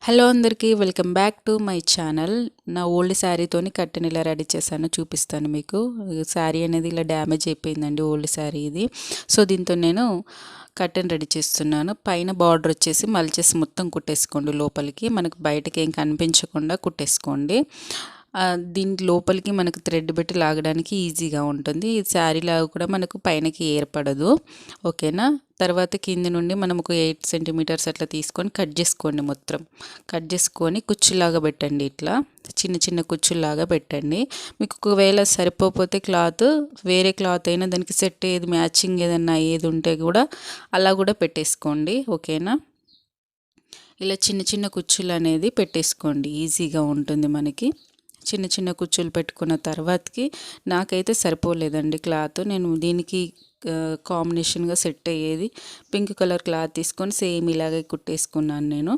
Hello అందరికీ welcome back to my channel. నా old శారీతోని కట్టెన్ ఇలా రెడీ చేశాను, చూపిస్తాను మీకు. శారీ అనేది ఇలా డ్యామేజ్ అయిపోయిందండి, ఓల్డ్ శారీ ఇది. సో దీంతో నేను కట్టెన్ రెడీ చేస్తున్నాను. పైన బార్డర్ వచ్చేసి మలిచేసి మొత్తం కుట్టేసుకోండి లోపలికి, మనకు బయటకి ఏం కనిపించకుండా కుట్టేసుకోండి. దీని లోపలికి మనకు థ్రెడ్ పెట్టి లాగడానికి ఈజీగా ఉంటుంది. ఈ శారీ లాగా కూడా మనకు పైనకి ఏర్పడదు, ఓకేనా. తర్వాత కింది నుండి మనం ఒక 8 సెంటీమీటర్స్ అట్లా తీసుకొని కట్ చేసుకోండి. మొత్తం కట్ చేసుకొని కుచ్చులాగా పెట్టండి, ఇట్లా చిన్న చిన్న కుచ్చులాగా పెట్టండి. మీకు ఒకవేళ సరిపోతే క్లాత్ వేరే క్లాత్ అయినా దానికి సెట్ ఏది మ్యాచింగ్ ఏదన్నా ఏది ఉంటే కూడా అలా కూడా పెట్టేసుకోండి, ఓకేనా. ఇలా చిన్న చిన్న కుచ్చులు అనేది పెట్టేసుకోండి, ఈజీగా ఉంటుంది మనకి. చిన్న చిన్న కుచ్చులు పెట్టుకున్న తర్వాతకి నాకైతే సరిపోలేదండి క్లాత్. నేను దీనికి కాంబినేషన్గా సెట్ అయ్యేది పింక్ కలర్ క్లాత్ తీసుకొని సేమ్ ఇలాగే కుట్టేసుకున్నాను నేను.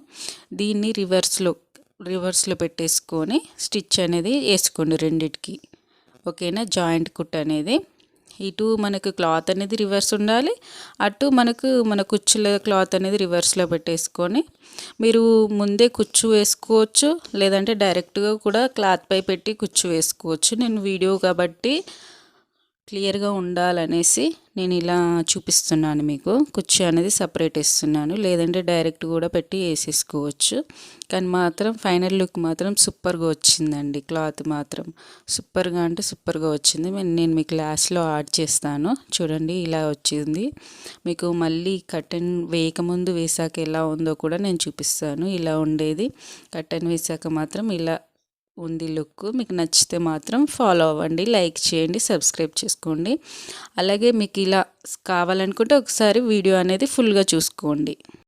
దీన్ని రివర్స్లో పెట్టేసుకొని స్టిచ్ అనేది వేసుకోండి రెండిటికి, ఓకేనా. జాయింట్ కుట్ అనేది ఇటు మనకు క్లాత్ అనేది రివర్స్ ఉండాలి, అటు మన కుచ్చుల క్లాత్ అనేది రివర్స్లో పెట్టేసుకొని మీరు ముందే కుచ్చు వేసుకోవచ్చు, లేదంటే డైరెక్ట్గా కూడా క్లాత్ పై పెట్టి కుచ్చు వేసుకోవచ్చు. నేను వీడియో కాబట్టి క్లియర్గా ఉండాలనేసి నేను ఇలా చూపిస్తున్నాను మీకు. కుచ్చు అనేది సపరేట్ వేస్తున్నాను, లేదంటే డైరెక్ట్ కూడా పెట్టి వేసేసుకోవచ్చు. కానీ మాత్రం ఫైనల్ లుక్ మాత్రం సూపర్గా వచ్చిందండి. క్లాత్ మాత్రం సూపర్గా అంటే సూపర్గా వచ్చింది. నేను మీకు లాస్ట్లో యాడ్ చేస్తాను, చూడండి ఇలా వచ్చింది. మీకు మళ్ళీ కర్టెన్ వేయకముందు వేసాక ఎలా ఉందో కూడా నేను చూపిస్తాను. ఇలా ఉండేది, కర్టెన్ వేసాక మాత్రం ఇలా ఉంది లుక్. మీకు నచ్చితే మాత్రం ఫాలో అవ్వండి, లైక్ చేయండి, సబ్స్క్రైబ్ చేసుకోండి. అలాగే మీకు ఇలా కావాలనుకుంటే ఒకసారి వీడియో అనేది ఫుల్గా చూసుకోండి.